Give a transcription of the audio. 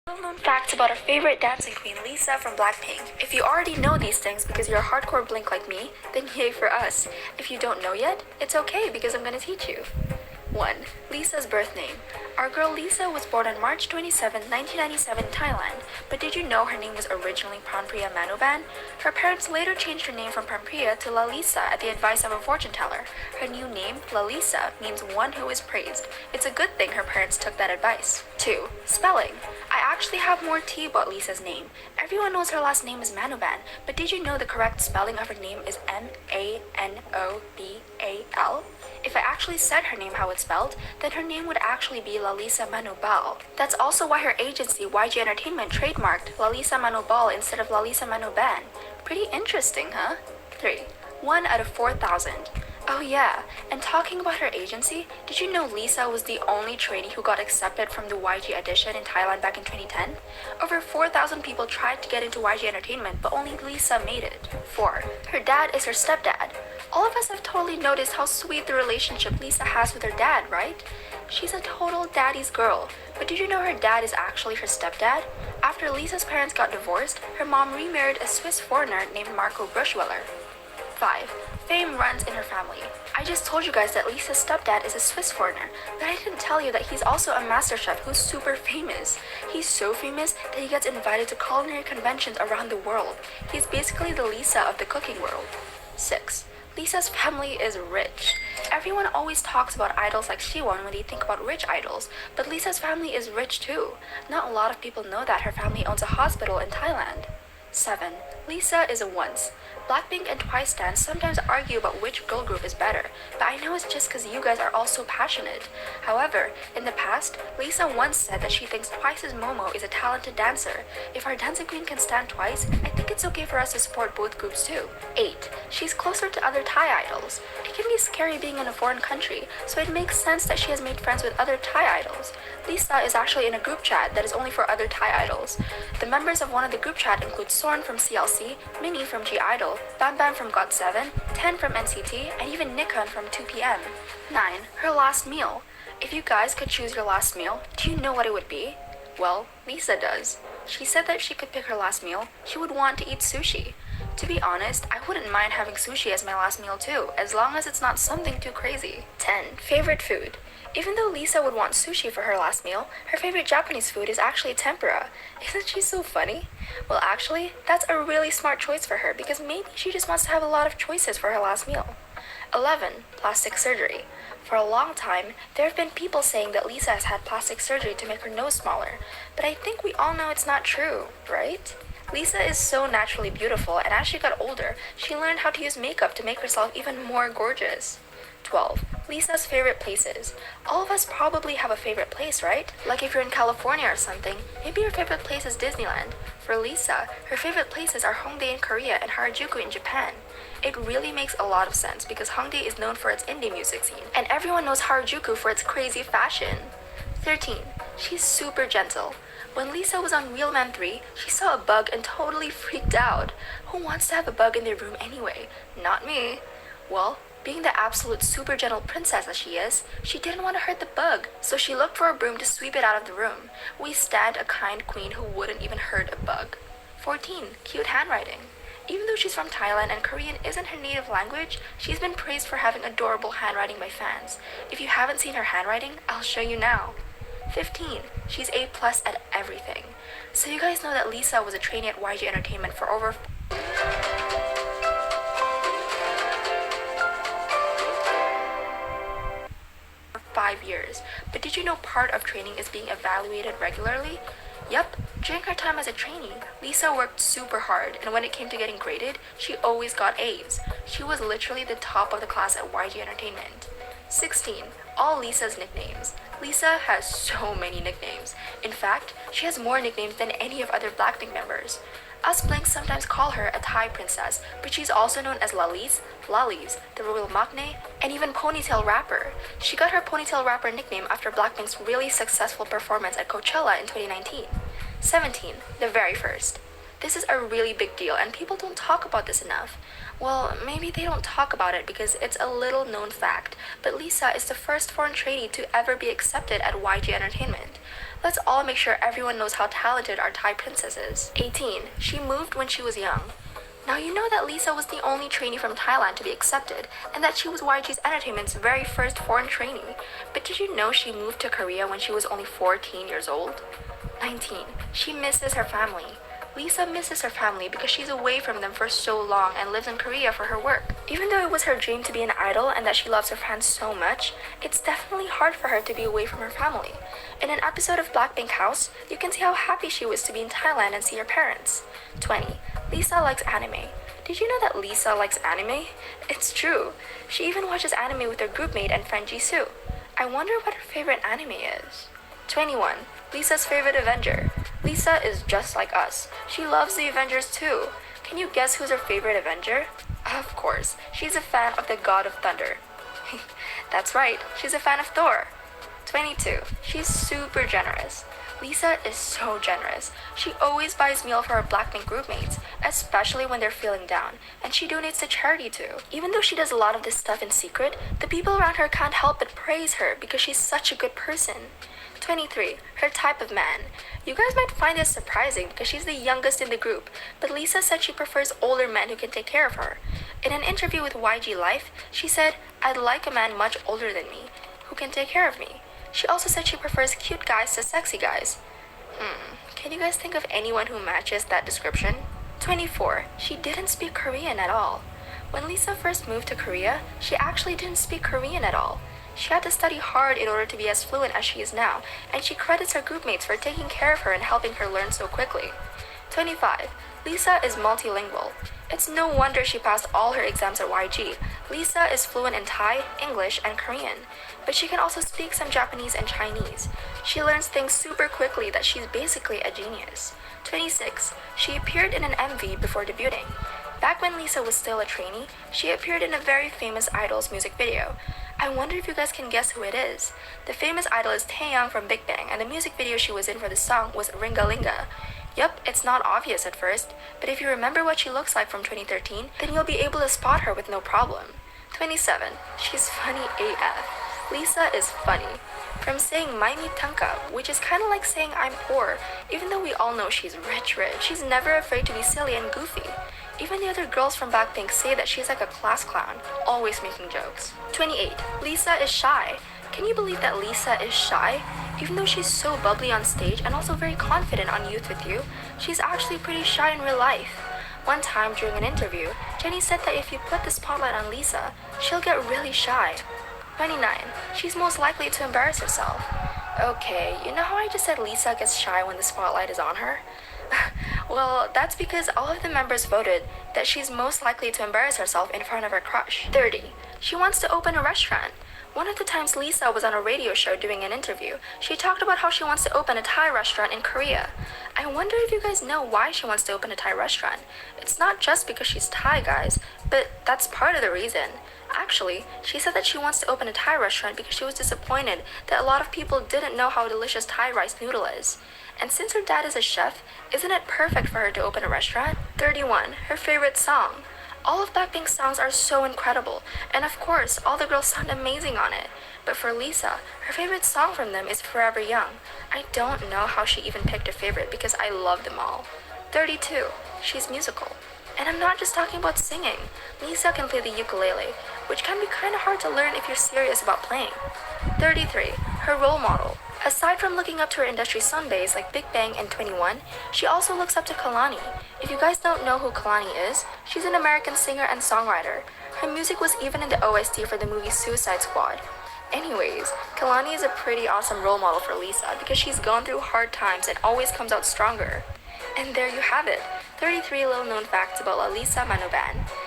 Well-known facts about our favorite dancing queen, Lisa from Blackpink. If you already know these things because you're a hardcore Blink like me, then yay for us. If you don't know yet, it's okay because I'm gonna teach you. 1. Lisa's birth name. Our girl Lisa was born on March 27, 1997 in Thailand, but did you know her name was originally Pranpriya Manoban? Her parents later changed her name from Pranpriya to Lalisa at the advice of a fortune teller. Her new name, Lalisa, means one who is praised. It's a good thing her parents took that advice. 2. Spelling. I actually have more tea about Lisa's name. Everyone knows her last name is Manoban, but did you know the correct spelling of her name is Manobal? If I actually said her name how it's spelled, then her name would actually be Lalisa Manobal. That's also why her agency, YG Entertainment, trademarked Lalisa Manobal instead of Lalisa Manoban. Pretty interesting, huh? 3. 1 out of 4,000. Oh yeah, and talking about her agency, did you know Lisa was the only trainee who got accepted from the YG audition in Thailand back in 2010? Over 4,000 people tried to get into YG Entertainment, but only Lisa made it. 4. Her dad is her stepdad. All of us have totally noticed how sweet the relationship Lisa has with her dad, right? She's a total daddy's girl, but did you know her dad is actually her stepdad? After Lisa's parents got divorced, her mom remarried a Swiss foreigner named Marco Bruschweller. 5. Fame runs in her family. I just told you guys that Lisa's stepdad is a Swiss foreigner, but I didn't tell you that he's also a master chef who's super famous. He's so famous that he gets invited to culinary conventions around the world. He's basically the Lisa of the cooking world. 6. Lisa's family is rich. Everyone always talks about idols like Siwon when they think about rich idols, but Lisa's family is rich too. Not a lot of people know that her family owns a hospital in Thailand. 7. Lisa is a once. Blackpink and Twice stans sometimes argue about which girl group is better, but I know it's just because you guys are all so passionate. However, in the past, Lisa once said that she thinks Twice's Momo is a talented dancer. If our dancing queen can stand Twice, I think it's okay for us to support both groups too. 8. She's closer to other Thai idols. It can be scary being in a foreign country, so it makes sense that she has made friends with other Thai idols. Lisa is actually in a group chat that is only for other Thai idols. The members of one of the group chat include Sorn from CLC, Minnie from G-Idol, Bam Bam from GOT7, 10 from NCT, and even Nikon from 2PM. 9. Her last meal. If you guys could choose your last meal, do you know what it would be? Well, Lisa does. She said that if she could pick her last meal, she would want to eat sushi. To be honest, I wouldn't mind having sushi as my last meal too, as long as it's not something too crazy. 10. Favorite food. Even though Lisa would want sushi for her last meal, her favorite Japanese food is actually tempura. Isn't she so funny? Well, actually, that's a really smart choice for her because maybe she just wants to have a lot of choices for her last meal. 11. Plastic surgery. For a long time, there have been people saying that Lisa has had plastic surgery to make her nose smaller, but I think we all know it's not true, right? Lisa is so naturally beautiful, and as she got older, she learned how to use makeup to make herself even more gorgeous. 12. Lisa's favorite places. All of us probably have a favorite place, right? Like if you're in California or something, maybe your favorite place is Disneyland. For Lisa, her favorite places are Hongdae in Korea and Harajuku in Japan. It really makes a lot of sense because Hongdae is known for its indie music scene, and everyone knows Harajuku for its crazy fashion. 13. She's super gentle. When Lisa was on Real Man 3, she saw a bug and totally freaked out. Who wants to have a bug in their room anyway? Not me. Well, being the absolute super gentle princess as she is, she didn't want to hurt the bug, so she looked for a broom to sweep it out of the room. We stand a kind queen who wouldn't even hurt a bug. 14. Cute handwriting. Even though she's from Thailand and Korean isn't her native language, she's been praised for having adorable handwriting by fans. If you haven't seen her handwriting, I'll show you now. 15. She's A+ at everything. So you guys know that Lisa was a trainee at YG Entertainment for over 5 years. But did you know part of training is being evaluated regularly? Yep, during her time as a trainee, Lisa worked super hard, and when it came to getting graded, she always got A's. She was literally the top of the class at YG Entertainment. 16. All Lisa's nicknames. Lisa has so many nicknames. In fact, she has more nicknames than any of other Blackpink members. Us Blinks sometimes call her a Thai princess, but she's also known as Lalise, Lallies, the Royal Maknae, and even Ponytail Rapper. She got her Ponytail Rapper nickname after Blackpink's really successful performance at Coachella in 2019. 17. The very first. This is a really big deal and people don't talk about this enough. Well, maybe they don't talk about it because it's a little known fact, but Lisa is the first foreign trainee to ever be accepted at YG Entertainment. Let's all make sure everyone knows how talented our Thai princess is. 18. She moved when she was young. Now you know that Lisa was the only trainee from Thailand to be accepted, and that she was YG's Entertainment's very first foreign trainee. But did you know she moved to Korea when she was only 14 years old? 19. She misses her family. Lisa misses her family because she's away from them for so long and lives in Korea for her work. Even though it was her dream to be an idol and that she loves her fans so much, it's definitely hard for her to be away from her family. In an episode of Blackpink House, you can see how happy she was to be in Thailand and see her parents. 20. Lisa likes anime. Did you know that Lisa likes anime? It's true. She even watches anime with her groupmate and friend Jisoo. I wonder what her favorite anime is. 21. Lisa's favorite Avenger. Lisa is just like us. She loves the Avengers too. Can you guess who's her favorite Avenger? Of course, she's a fan of the God of Thunder. That's right, she's a fan of Thor. 22. She's super generous. Lisa is so generous. She always buys meal for her Blackpink groupmates, especially when they're feeling down, and she donates to charity too. Even though she does a lot of this stuff in secret, the people around her can't help but praise her because she's such a good person. 23. Her type of man. You guys might find this surprising because she's the youngest in the group, but Lisa said she prefers older men who can take care of her. In an interview with YG Life, she said, "I'd like a man much older than me, who can take care of me." She also said she prefers cute guys to sexy guys. Can you guys think of anyone who matches that description? 24. She didn't speak Korean at all. When Lisa first moved to Korea, she actually didn't speak Korean at all. She had to study hard in order to be as fluent as she is now, and she credits her groupmates for taking care of her and helping her learn so quickly. 25. Lisa is multilingual. It's no wonder she passed all her exams at YG. Lisa is fluent in Thai, English, and Korean, but she can also speak some Japanese and Chinese. She learns things super quickly that she's basically a genius. 26. She appeared in an MV before debuting. Back when Lisa was still a trainee, she appeared in a very famous idol's music video. I wonder if you guys can guess who it is. The famous idol is Taeyang from Big Bang, and the music video she was in for the song was Ringa Linga. Yup, it's not obvious at first, but if you remember what she looks like from 2013, then you'll be able to spot her with no problem. 27. She's funny AF. Lisa is funny. From saying "Maini Tanka," which is kinda like saying "I'm poor," even though we all know she's rich, she's never afraid to be silly and goofy. Even the other girls from Blackpink say that she's like a class clown, always making jokes. 28. Lisa is shy. Can you believe that Lisa is shy? Even though she's so bubbly on stage and also very confident on Youth With You, she's actually pretty shy in real life. One time during an interview, Jennie said that if you put the spotlight on Lisa, she'll get really shy. 29. She's most likely to embarrass herself. Okay, you know how I just said Lisa gets shy when the spotlight is on her? Well, that's because all of the members voted that she's most likely to embarrass herself in front of her crush. 30. She wants to open a restaurant. One of the times Lisa was on a radio show doing an interview, she talked about how she wants to open a Thai restaurant in Korea. I wonder if you guys know why she wants to open a Thai restaurant. It's not just because she's Thai, guys, but that's part of the reason. Actually, she said that she wants to open a Thai restaurant because she was disappointed that a lot of people didn't know how delicious Thai rice noodle is. And since her dad is a chef, isn't it perfect for her to open a restaurant? 31. Her favorite song. All of Blackpink's songs are so incredible, and of course, all the girls sound amazing on it. But for Lisa, her favorite song from them is Forever Young. I don't know how she even picked a favorite because I love them all. 32. She's musical. And I'm not just talking about singing. Lisa can play the ukulele, which can be kinda hard to learn if you're serious about playing. 33. Her role model. Aside from looking up to her industry sunbaes like Big Bang and 21, she also looks up to Kalani. If you guys don't know who Kalani is, she's an American singer and songwriter. Her music was even in the OST for the movie Suicide Squad. Anyways, Kalani is a pretty awesome role model for Lisa because she's gone through hard times and always comes out stronger. And there you have it, 33 little known facts about Lalisa Manoban.